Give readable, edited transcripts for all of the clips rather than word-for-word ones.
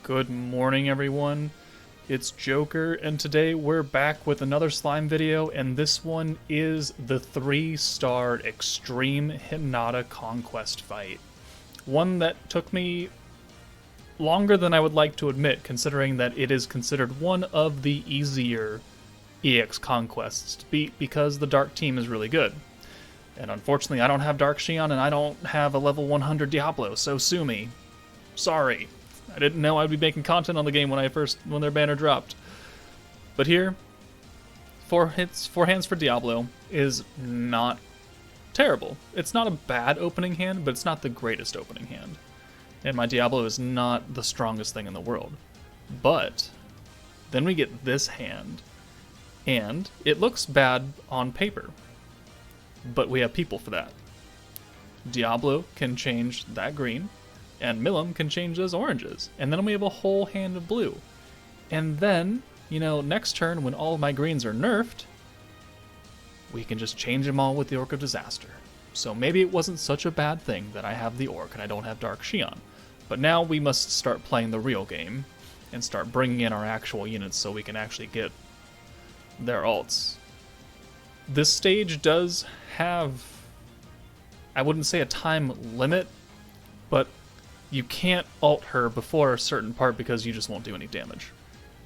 Good morning, everyone. It's Joker, and today we're back with another slime video, and this one is the 3-star Extreme Hinata Conquest fight. One that took me longer than I would like to admit, considering that it is considered one of the easier EX conquests to beat because the Dark team is really good. And unfortunately, I don't have Dark Xion, and I don't have a level 100 Diablo, so sue me. Sorry. I didn't know I'd be making content on the game when their banner dropped. But here, 4 hands for Diablo is not terrible. It's not a bad opening hand, but it's not the greatest opening hand. And my Diablo is not the strongest thing in the world. But then we get this hand, and it looks bad on paper. But we have people for that. Diablo can change that green, and MILIM can change those oranges. And then we have a whole hand of blue. And then, next turn when all of my greens are nerfed, we can just change them all with the Orc of Disaster. So maybe it wasn't such a bad thing that I have the Orc and I don't have Dark Xion. But now we must start playing the real game and start bringing in our actual units so we can actually get their alts. This stage does have, I wouldn't say a time limit, but you can't ult her before a certain part because you just won't do any damage.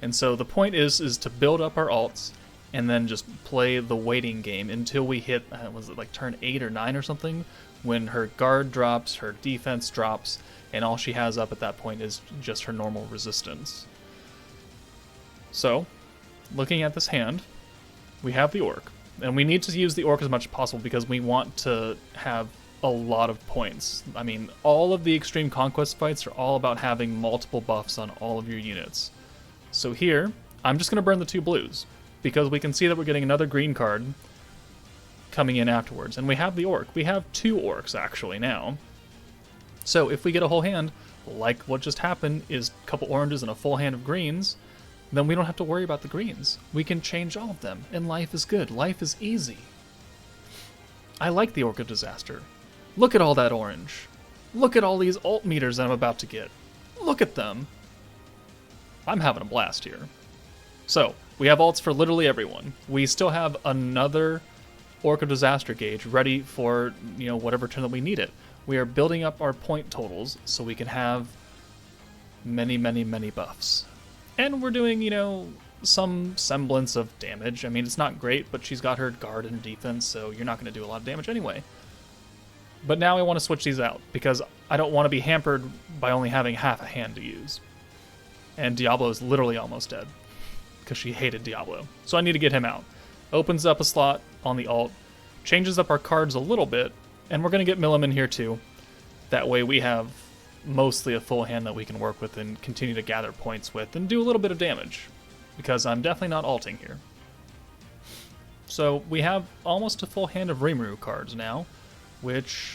And so the point is to build up our alts and then just play the waiting game until we hit, was it like turn 8 or 9 or something, when her guard drops, her defense drops, and all she has up at that point is just her normal resistance. So, looking at this hand, we have the Orc. And we need to use the Orc as much as possible because we want to have a lot of points. I mean, all of the Extreme Conquest fights are all about having multiple buffs on all of your units. So here, I'm just going to burn the 2 blues, because we can see that we're getting another green card coming in afterwards. And we have the Orc. We have 2 Orcs, actually, now. So if we get a whole hand, like what just happened, is a couple oranges and a full hand of greens, then we don't have to worry about the greens. We can change all of them, and life is good. Life is easy. I like the Orc of Disaster. Look at all that orange. Look at all these ult meters that I'm about to get. Look at them. I'm having a blast here. So, we have ults for literally everyone. We still have another Orc of Disaster gauge ready for, whatever turn that we need it. We are building up our point totals so we can have many, many, many buffs. And we're doing, some semblance of damage. I mean, it's not great, but she's got her guard and defense, so you're not going to do a lot of damage anyway. But now I want to switch these out, because I don't want to be hampered by only having half a hand to use. And Diablo is literally almost dead, because she hated Diablo. So I need to get him out. Opens up a slot on the ult, changes up our cards a little bit, and we're going to get MILIM in here too. That way we have mostly a full hand that we can work with and continue to gather points with and do a little bit of damage, because I'm definitely not ulting here. So we have almost a full hand of Rimuru cards now, which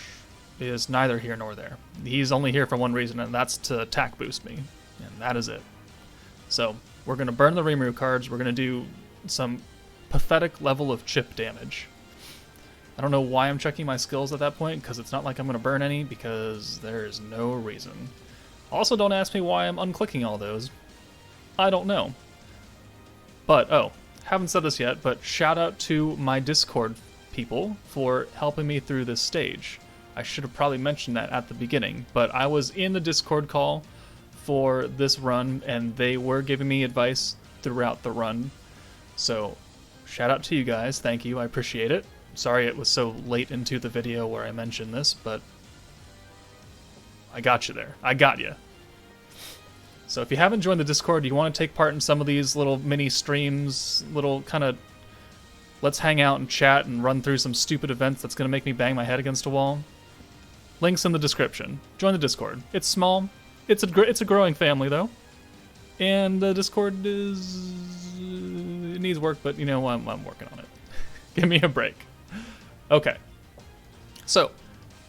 is neither here nor there. He's only here for one reason, and that's to attack boost me, and that is it. So we're going to burn the Rimuru cards. We're going to do some pathetic level of chip damage. I don't know why I'm checking my skills at that point, because it's not like I'm going to burn any, because there is no reason. Also, don't ask me why I'm unclicking all those. I don't know. But, haven't said this yet, but shout out to my Discord people for helping me through this stage. I should have probably mentioned that at the beginning, but I was in the Discord call for this run, and they were giving me advice throughout the run. So, shout out to you guys. Thank you. I appreciate it. Sorry it was so late into the video where I mentioned this, but I got you there. I got you. So if you haven't joined the Discord, you want to take part in some of these little mini streams, little kind of let's hang out and chat and run through some stupid events that's going to make me bang my head against a wall, links in the description. Join the Discord. It's small. It's a growing family, though. And the Discord it needs work, but I'm working on it. Give me a break. Okay. So,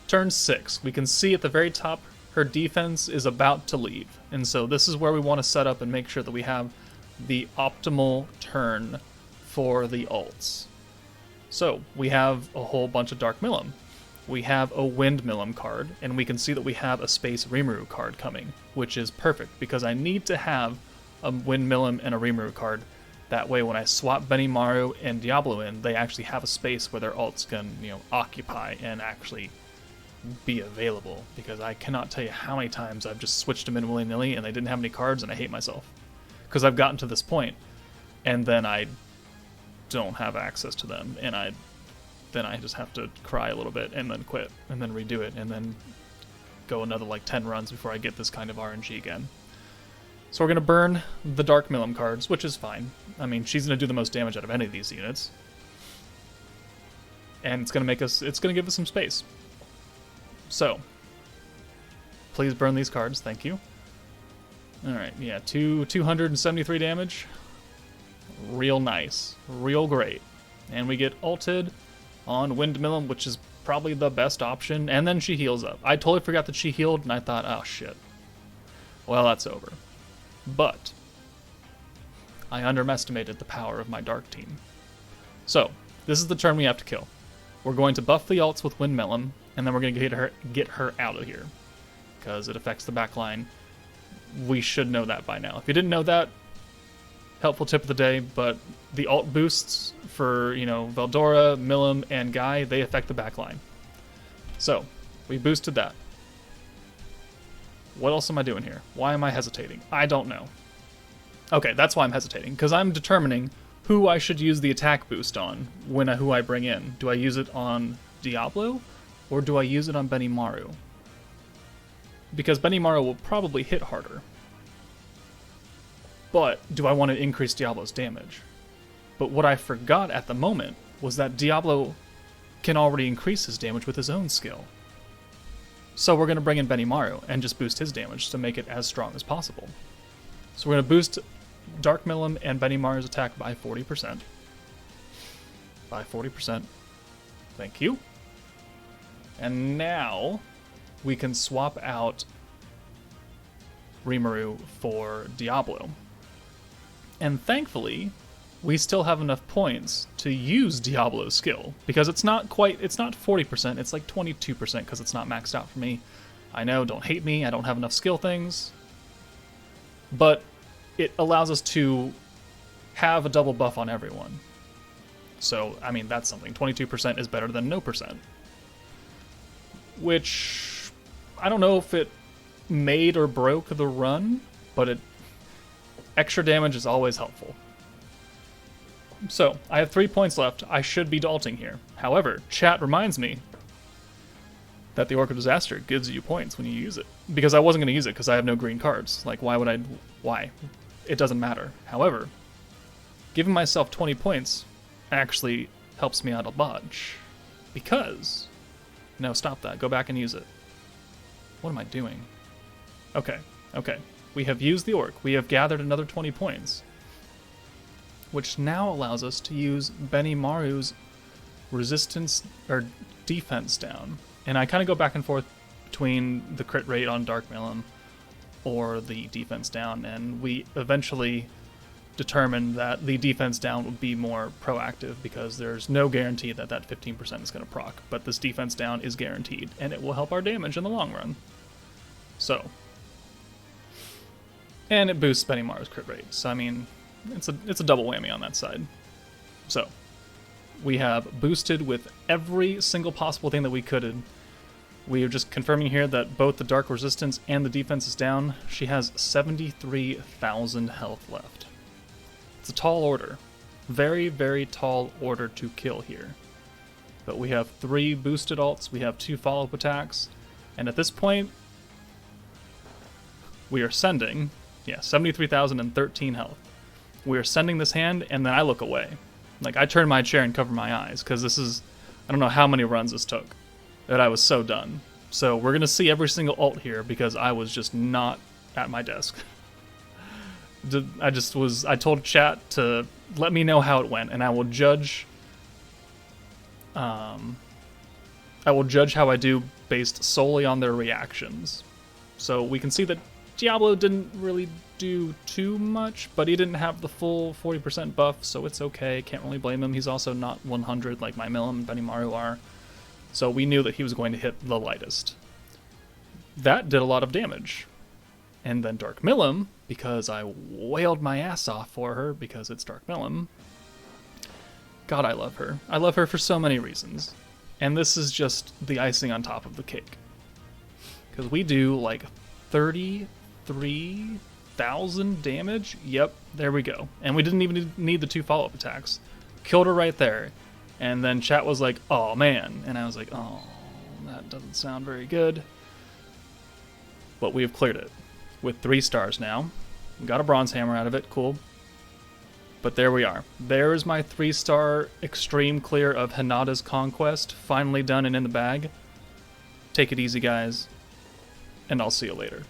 turn 6. We can see at the very top her defense is about to leave. And so this is where we want to set up and make sure that we have the optimal turn for the ults. So, we have a whole bunch of Dark MILIM. we have a Wind MILIM card, and we can see that we have a Space Rimuru card coming, which is perfect, because I need to have a Wind MILIM and a Rimuru card. That way, when I swap Benimaru and Diablo in, they actually have a space where their ults can, occupy and actually be available. Because I cannot tell you how many times I've just switched them in willy-nilly and they didn't have any cards, and I hate myself. Because I've gotten to this point, and then I don't have access to them, and then I just have to cry a little bit, and then quit, and then redo it, and then go another like 10 runs before I get this kind of RNG again. So we're going to burn the Dark MILIM cards, which is fine. I mean, she's going to do the most damage out of any of these units. And it's going to give us some space. So, please burn these cards, thank you. Alright, yeah, 273 damage. Real nice. Real great. And we get ulted on Wind MILIM, which is probably the best option. And then she heals up. I totally forgot that she healed, and I thought, oh shit. Well, that's over. But I underestimated the power of my Dark team. So, this is the turn we have to kill. We're going to buff the ults with Wind MILIM, and then we're going to get her out of here, because it affects the backline. We should know that by now. If you didn't know that, helpful tip of the day, but the ult boosts for, Veldora, MILIM, and Guy, they affect the backline. So, we boosted that. What else am I doing here? Why am I hesitating? I don't know. Okay, that's why I'm hesitating, because I'm determining who I should use the attack boost on who I bring in. Do I use it on Diablo, or do I use it on Benimaru? Because Benimaru will probably hit harder. But do I want to increase Diablo's damage? But what I forgot at the moment was that Diablo can already increase his damage with his own skill. So we're going to bring in Benimaru and just boost his damage to make it as strong as possible. So we're going to boost Dark MILIM and Benimaru's attack by 40%. By 40%. Thank you. And now we can swap out Rimuru for Diablo. And thankfully, we still have enough points to use Diablo's skill, because it's not 40%, it's like 22% because it's not maxed out for me. I know, don't hate me, I don't have enough skill things, but it allows us to have a double buff on everyone. So, I mean, that's something. 22% is better than no percent. Which, I don't know if it made or broke the run, but extra damage is always helpful. So, I have 3 points left. I should be ulting here. However, chat reminds me that the Orc of Disaster gives you points when you use it. Because I wasn't going to use it because I have no green cards. Like, why would I? Why? It doesn't matter. However, giving myself 20 points actually helps me out a bunch. Because... No, stop that. Go back and use it. What am I doing? Okay. We have used the Orc. We have gathered another 20 points. Which now allows us to use Benimaru's resistance or defense down. And I kind of go back and forth between the crit rate on Dark MILIM or the defense down, and we eventually determined that the defense down would be more proactive because there's no guarantee that 15% is going to proc, but this defense down is guaranteed, and it will help our damage in the long run. So, and it boosts Benimaru's crit rate, so I mean, it's a double whammy on that side. So, we have boosted with every single possible thing that we could. We are just confirming here that both the Dark Resistance and the defense is down. She has 73,000 health left. It's a tall order. Very, very tall order to kill here. But we have 3 boosted ults, we have 2 follow-up attacks, and at this point, we are sending, 73,013 health. We are sending this hand, and then I look away. Like, I turn my chair and cover my eyes, because this is, I don't know how many runs this took, that I was so done. So we're going to see every single ult here, because I was just not at my desk. I told chat to let me know how it went, and I will judge, how I do based solely on their reactions. So we can see that Diablo didn't really do too much, but he didn't have the full 40% buff, so it's okay. Can't really blame him. He's also not 100 like my MILIM and Benimaru are. So we knew that he was going to hit the lightest. That did a lot of damage. And then Dark MILIM, because I wailed my ass off for her because it's Dark MILIM. God, I love her. I love her for so many reasons. And this is just the icing on top of the cake. Because we do like 33,000 damage. Yep, there we go. And we didn't even need the 2 follow-up attacks. Killed her right there. And then chat was like, oh man. And I was like, oh, that doesn't sound very good. But we have cleared it. With 3 stars now. We got a bronze hammer out of it, cool. But there we are. There is my 3-star extreme clear of Hinata's Conquest, finally done and in the bag. Take it easy, guys, and I'll see you later.